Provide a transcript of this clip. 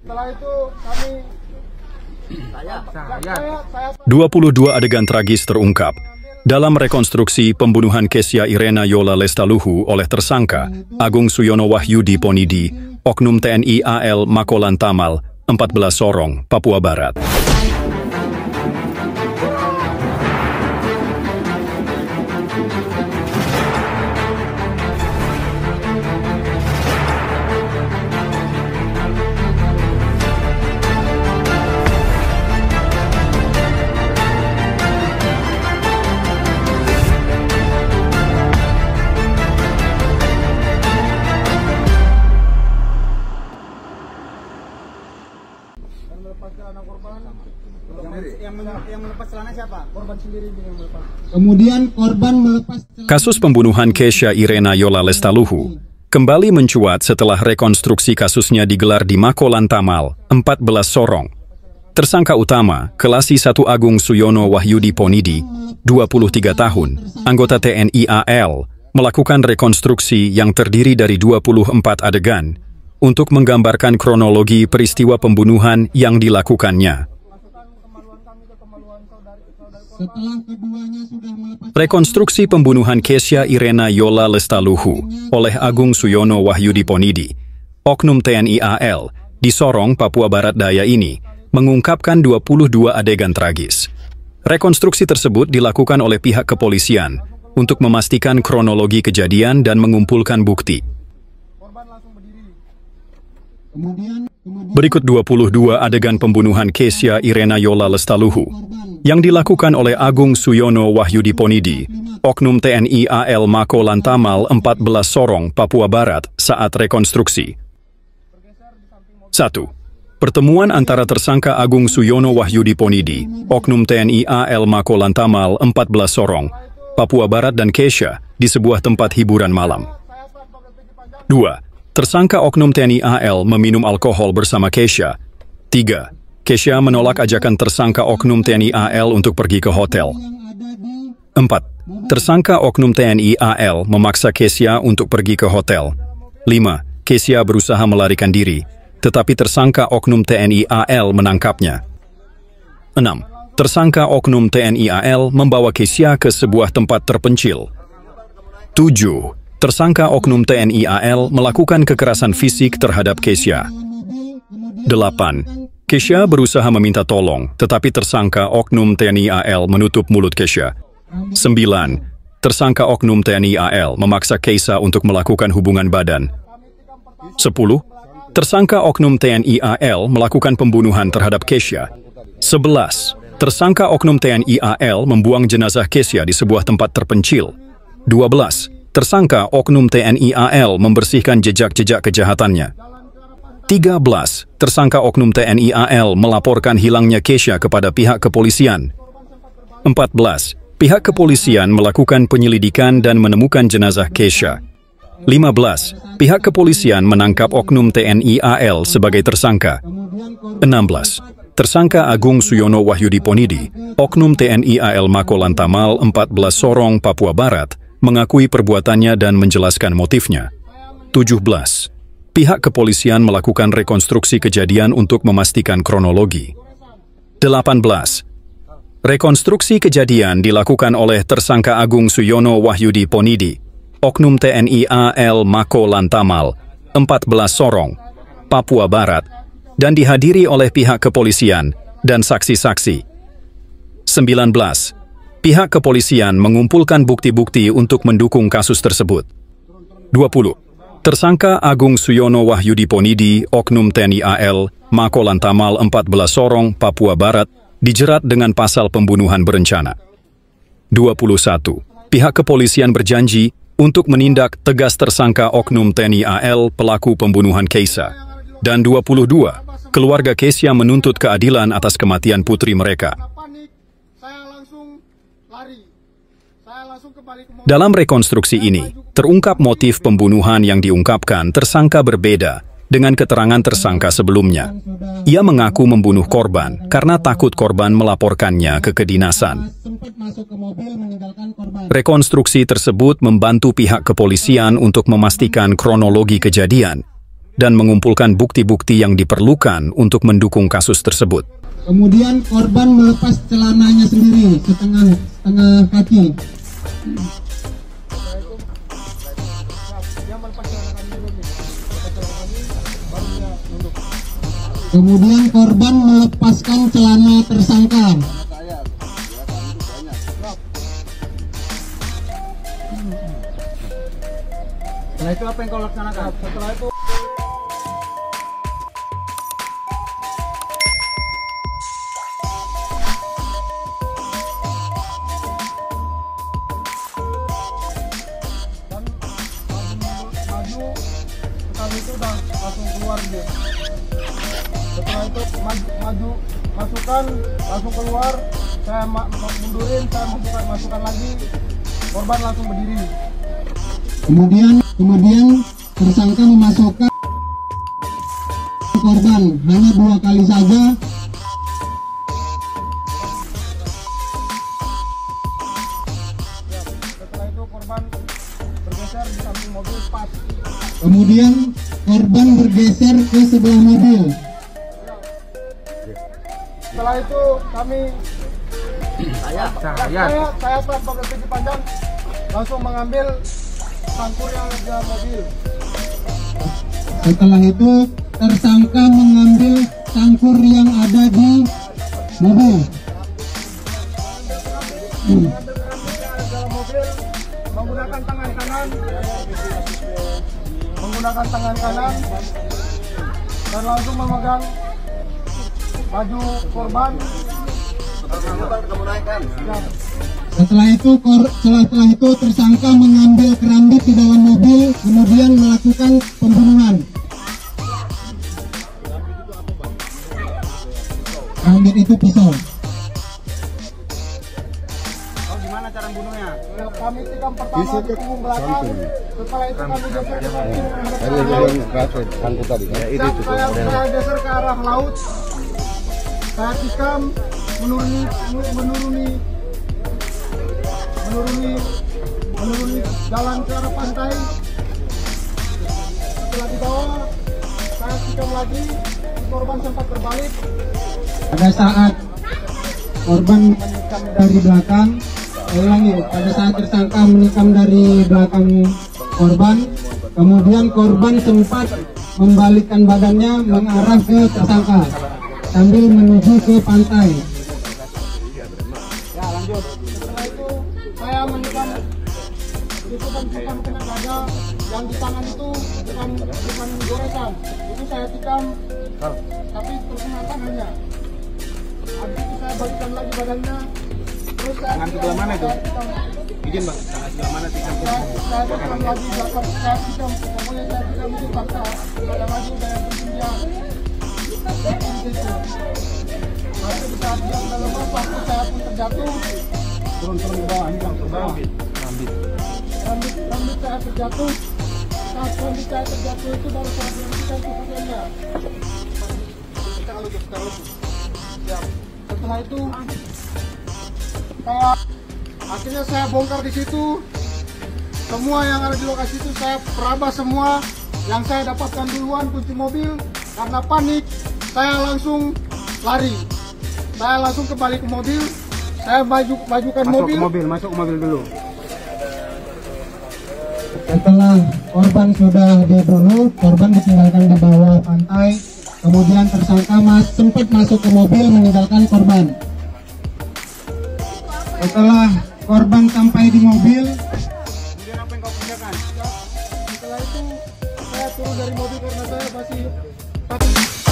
Setelah itu kami 22 adegan tragis terungkap dalam rekonstruksi pembunuhan Kesha Irena Yola Lestaluhu oleh tersangka Agung Suyono Wahyudi Ponidi, Oknum TNI AL Makolan Tamal, 14 Sorong, Papua Barat. Yang melepas celana siapa? Korban sendiri yang melepas. Kemudian korban melepas celana. Kasus pembunuhan Kesha Irena Yola Lestaluhu kembali mencuat setelah rekonstruksi kasusnya digelar di Makolan Tamal, 14 Sorong. Tersangka utama, Kelasi 1 Agung Suyono Wahyudi Ponidi, 23 tahun, anggota TNI AL, melakukan rekonstruksi yang terdiri dari 24 adegan untuk menggambarkan kronologi peristiwa pembunuhan yang dilakukannya. Rekonstruksi pembunuhan Kesha Irena Yola Lestaluhu oleh Agung Suyono Wahyudi Ponidi, Oknum TNI AL, di Sorong, Papua Barat Daya ini, mengungkapkan 22 adegan tragis. Rekonstruksi tersebut dilakukan oleh pihak kepolisian untuk memastikan kronologi kejadian dan mengumpulkan bukti. Berikut 22 adegan pembunuhan Kesha Irena Yola Lestaluhu yang dilakukan oleh Agung Suyono Wahyudi Ponidi, Oknum TNI AL Makolan Tamal, 14 Sorong, Papua Barat saat rekonstruksi. 1. Pertemuan antara tersangka Agung Suyono Wahyudi Ponidi, Oknum TNI AL Makolan Tamal, 14 Sorong, Papua Barat dan Kesha di sebuah tempat hiburan malam. 2. Tersangka Oknum TNI AL meminum alkohol bersama Kesha. 3. Kesha menolak ajakan tersangka Oknum TNI AL untuk pergi ke hotel. 4. Tersangka Oknum TNI AL memaksa Kesha untuk pergi ke hotel. 5. Kesha berusaha melarikan diri, tetapi tersangka Oknum TNI AL menangkapnya. 6. Tersangka Oknum TNI AL membawa Kesha ke sebuah tempat terpencil. 7. Tersangka Oknum TNI AL melakukan kekerasan fisik terhadap Kesha. 8. Kesha berusaha meminta tolong, tetapi tersangka Oknum TNI AL menutup mulut Kesha. 9. Tersangka Oknum TNI AL memaksa Kesha untuk melakukan hubungan badan. 10. Tersangka Oknum TNI AL melakukan pembunuhan terhadap Kesha. 11. Tersangka Oknum TNI AL membuang jenazah Kesha di sebuah tempat terpencil. 12. Tersangka Oknum TNI AL membersihkan jejak-jejak kejahatannya. 13. Tersangka Oknum TNI AL melaporkan hilangnya Kesha kepada pihak kepolisian. 14. Pihak kepolisian melakukan penyelidikan dan menemukan jenazah Kesha. 15. Pihak kepolisian menangkap Oknum TNI AL sebagai tersangka. 16. Tersangka Agung Suyono Wahyudi Ponidi, Oknum TNI AL Makolan Tamal, 14 Sorong, Papua Barat, mengakui perbuatannya dan menjelaskan motifnya. 17. Pihak kepolisian melakukan rekonstruksi kejadian untuk memastikan kronologi. 18. Rekonstruksi kejadian dilakukan oleh tersangka Agung Suyono Wahyudi Ponidi, Oknum TNI AL Makolan Tamal, 14 Sorong, Papua Barat, dan dihadiri oleh pihak kepolisian dan saksi-saksi. 19. Pihak kepolisian mengumpulkan bukti-bukti untuk mendukung kasus tersebut. 20. Tersangka Agung Suyono Wahyudi Ponidi, Oknum TNI AL, Makolan Tamal, 14 Sorong, Papua Barat, dijerat dengan pasal pembunuhan berencana. 21. Pihak kepolisian berjanji untuk menindak tegas tersangka Oknum TNI AL pelaku pembunuhan Kesha. Dan 22. Keluarga Kesha menuntut keadilan atas kematian putri mereka. Dalam rekonstruksi ini, terungkap motif pembunuhan yang diungkapkan tersangka berbeda dengan keterangan tersangka sebelumnya. Ia mengaku membunuh korban karena takut korban melaporkannya ke kedinasan. Rekonstruksi tersebut membantu pihak kepolisian untuk memastikan kronologi kejadian dan mengumpulkan bukti-bukti yang diperlukan untuk mendukung kasus tersebut. Kemudian korban melepas celananya sendiri setengah kaki. Kemudian korban melepaskan celana tersangka. Setelah itu apa yang kau laksanakan? Setelah itu kami itu udah langsung keluar dia. Setelah itu maju masukkan langsung keluar, saya mundurin, saya masukkan lagi, korban langsung berdiri. Kemudian tersangka memasukkan korban hanya 2 kali saja. Setelah itu korban bergeser di samping mobil pas. Kemudian korban bergeser ke sebelah mobil. Setelah itu kami saya tanpa berpikir panjang langsung mengambil sangkur yang ada di mobil. Setelah itu tersangka mengambil sangkur yang ada di mobil. Dalam mobil menggunakan tangan kanan dan langsung memegang baju korban. Setelah itu tersangka mengambil kerambit di dalam mobil, kemudian melakukan pembunuhan. Kerambit itu pisau. Gimana cara bunuhnya? Kami tikam pertama di punggung belakang. Setelah itu kami geser ke saya geser ke arah laut. Saya tikam menuruni jalan ke arah pantai. Setelah di bawah, saya tikam lagi. Korban sempat berbalik. Pada saat korban menikam dari belakang, pada saat tersangka menikam dari belakang korban, kemudian korban sempat membalikkan badannya mengarah ke tersangka sambil menuju ke pantai. Ya lanjut. Setelah itu saya menikam kena dada, yang di tangan itu bukan goresan, itu saya tikam tapi terkena tangannya. Habis itu saya balikkan lagi badannya. Terus tangan sebelah mana itu? Izin bang, tangan sebelah mana tikam? Saya tikam lagi belakang, saya tikam, pokoknya saya tikam itu paksa. Ada lagi saya bikin dia. Lalu di saat dia sudah lemas, waktu saya pun terjatuh. Turun di bawah, ini bang, ke bawah. Rambut saya terjatuh. Saat rambut saya terjatuh itu baru saya berhentikan kemudiannya. Ya, setelah itu akhirnya saya bongkar di situ. Semua yang ada di lokasi itu saya peraba semua. Yang saya dapatkan duluan kunci mobil. Karena panik, saya langsung lari. Saya langsung kembali ke mobil. Saya bajukan mobil. Masuk ke mobil dulu. Setelah korban sudah dibunuh, korban ditinggalkan di bawah pantai. Kemudian tersangka sempat masuk ke mobil meninggalkan korban. Setelah korban sampai di mobil, kemudian apa yang kau kerjakan? Setelah itu saya turun dari mobil karena saya masih takut.